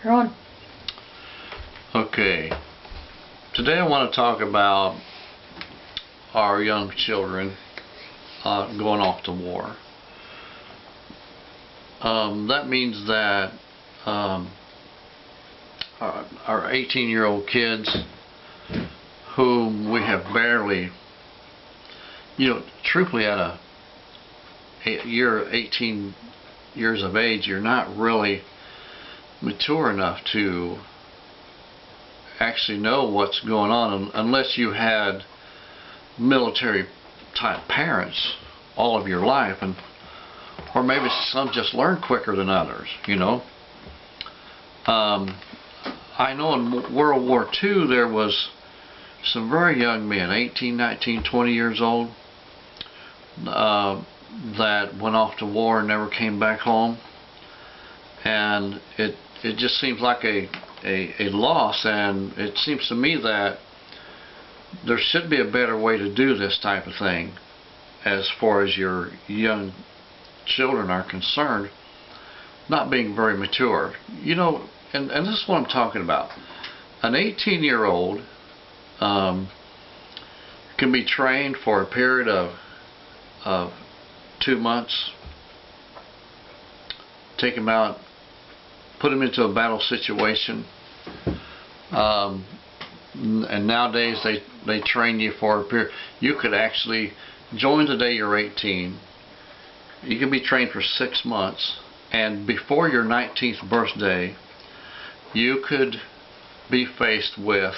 You're on. Okay, today I want to talk about our young children going off to war. That means that our 18-year-old kids whom we have barely, truthfully at 18 years of age, you're not really mature enough to actually know what's going on unless you had military type parents all of your life, or maybe some just learn quicker than others. I know in World War II there was some very young men, 18, 19, 20 years old, that went off to war and never came back home, and it just seems like a loss. And it seems to me that there should be a better way to do this type of thing as far as your young children are concerned, not being very mature. And this is what I'm talking about. An 18-year-old can be trained for a period of 2 months, take him out, put him into a battle situation, and nowadays they train you for a period. You could actually join the day you're 18. You can be trained for 6 months, and before your 19th birthday you could be faced with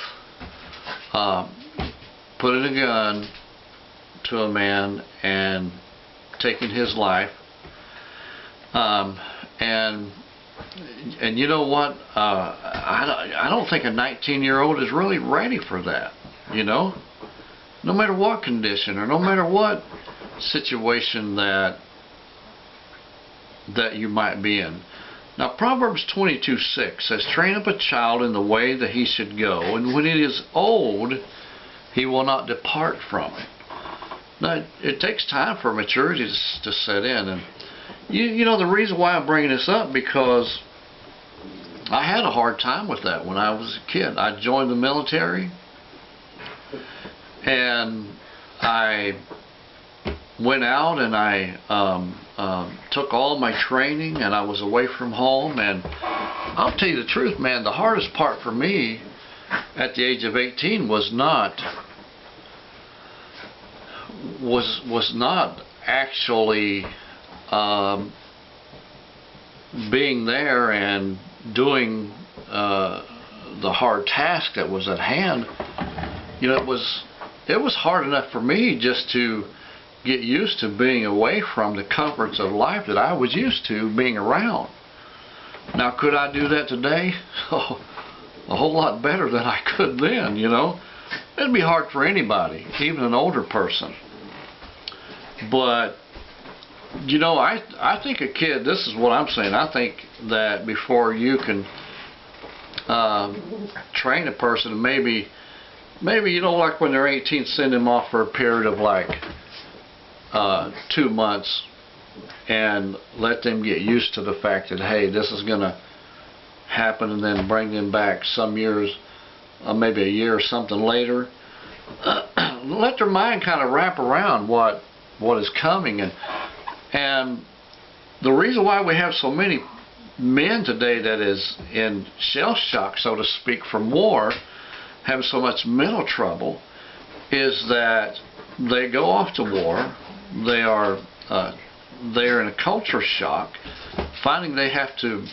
putting a gun to a man and taking his life. And you know what? I don't think a 19-year-old is really ready for that. No matter what condition or no matter what situation that you might be in. Now, Proverbs 22:6 says, "Train up a child in the way that he should go, and when he is old, he will not depart from it." Now, it takes time for maturity to set in, and the reason why I'm bringing this up, because I had a hard time with that when I was a kid. I joined the military, and I went out and I took all my training, and I was away from home. And I'll tell you the truth, man, the hardest part for me at the age of 18 was not actually being there and doing the hard task that was at hand. It was hard enough for me just to get used to being away from the comforts of life that I was used to being around. Now, could I do that today? Oh, a whole lot better than I could then. It'd be hard for anybody, even an older person. But I think a kid, this is what I'm saying, I think that before you can train a person, maybe like when they're 18, send them off for a period of like 2 months and let them get used to the fact that, hey, this is going to happen, and then bring them back some years, maybe a year or something later. Let their mind kind of wrap around what is coming. And the reason why we have so many men today that is in shell shock, so to speak, from war, having so much mental trouble, is that they go off to war, they're in a culture shock, finding they have to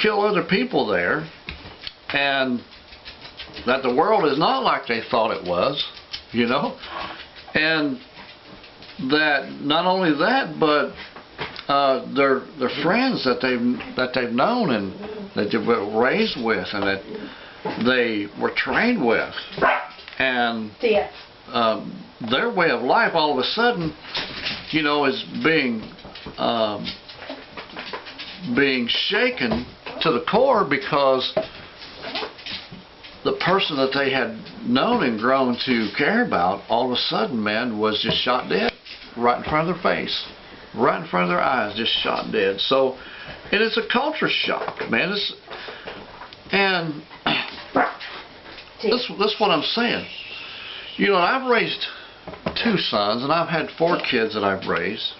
kill other people there, and that the world is not like they thought it was, and that not only that, but their friends that they've known and that they were raised with and that they were trained with, and their way of life all of a sudden, is being shaken to the core, because the person that they had known and grown to care about all of a sudden, man, was just shot dead right in front of their face, right in front of their eyes, just shot dead. So, and it's a culture shock, man. And this is what I'm saying. You know, I've raised 2 sons, and I've had 4 kids that I've raised.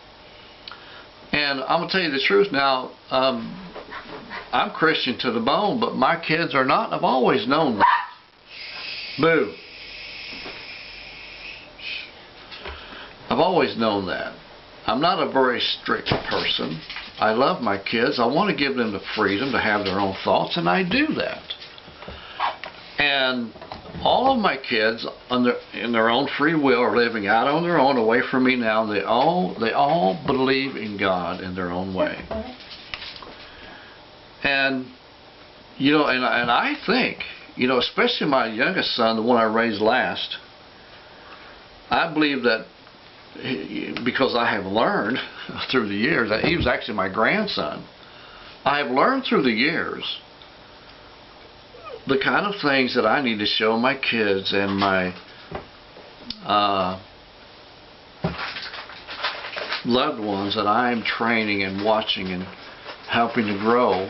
And I'm going to tell you the truth now, I'm Christian to the bone, but my kids are not. I've always known that. Boo. I've always known that. I'm not a very strict person. I love my kids. I want to give them the freedom to have their own thoughts, and I do that. And all of my kids, in their own free will, are living out on their own, away from me now. They all believe in God in their own way. And you know, and I think, you know, especially my youngest son, the one I raised last, I believe that because I have learned through the years that he was actually my grandson. I have learned through the years the kind of things that I need to show my kids and my loved ones that I am training and watching and helping to grow,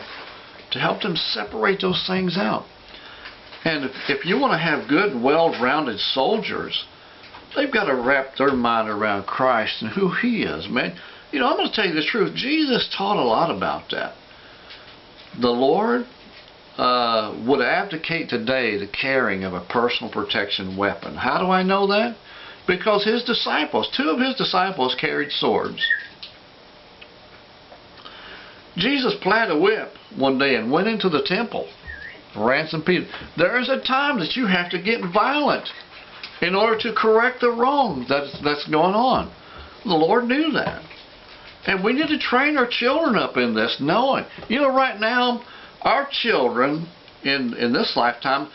to help them separate those things out. And if you want to have good, well-rounded soldiers, they've got to wrap their mind around Christ and who He is, man. You know, I'm going to tell you the truth. Jesus taught a lot about that. The Lord would abdicate today the carrying of a personal protection weapon. How do I know that? Because His disciples, 2 of His disciples carried swords. Jesus planted a whip one day and went into the temple, ransomed people. There is a time that you have to get violent in order to correct the wrong that's going on. The Lord knew that. And we need to train our children up in this, knowing. You know, right now, our children in this lifetime,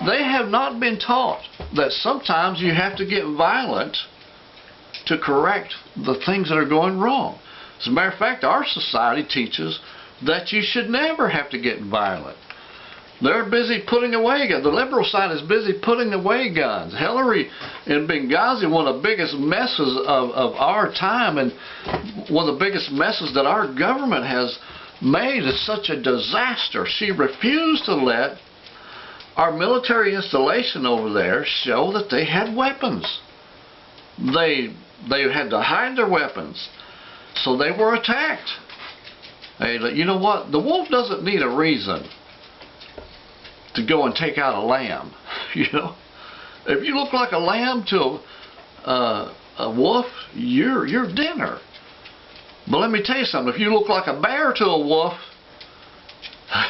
they have not been taught that sometimes you have to get violent to correct the things that are going wrong. As a matter of fact, our society teaches that you should never have to get violent. They're busy putting away guns. The liberal side is busy putting away guns. Hillary in Benghazi, one of the biggest messes of our time, and one of the biggest messes that our government has made. Is such a disaster. She refused to let our military installation over there show that they had weapons. They had to hide their weapons, so they were attacked. Hey, you know what? The wolf doesn't need a reason to go and take out a lamb. You know, if you look like a lamb to a wolf, you're dinner. But let me tell you something. If you look like a bear to a wolf,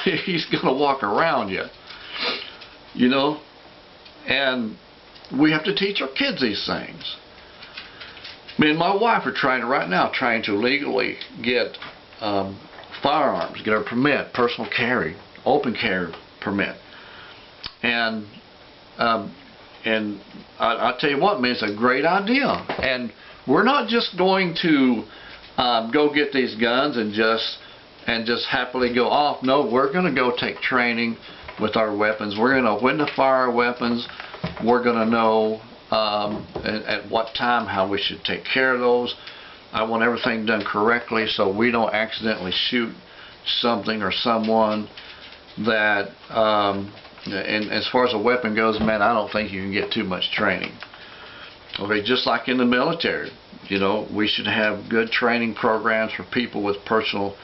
he's going to walk around you. You know, and we have to teach our kids these things. Me and my wife are trying to legally get firearms, get a permit, personal carry, open carry permit. And I tell you what, man, it's a great idea. And we're not just going to go get these guns and just happily go off. No, we're going to go take training with our weapons. We're going to know when to fire our weapons. We're going to know at what time how we should take care of those. I want everything done correctly so we don't accidentally shoot something or someone that and as far as a weapon goes, man, I don't think you can get too much training. Okay, just like in the military, you know, we should have good training programs for people with personal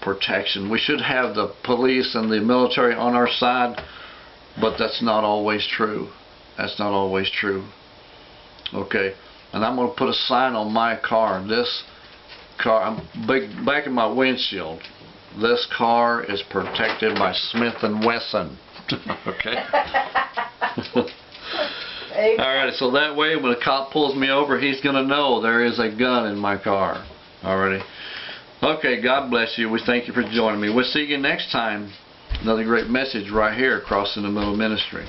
protection. We should have the police and the military on our side, but that's not always true. That's not always true. Okay, and I'm going to put a sign on my car. This car, I'm back in my windshield. This car is protected by Smith & Wesson. Okay. Alright, so that way when a cop pulls me over, he's going to know there is a gun in my car. Alrighty. Okay, God bless you. We thank you for joining me. We'll see you next time. Another great message right here across in the middle ministry.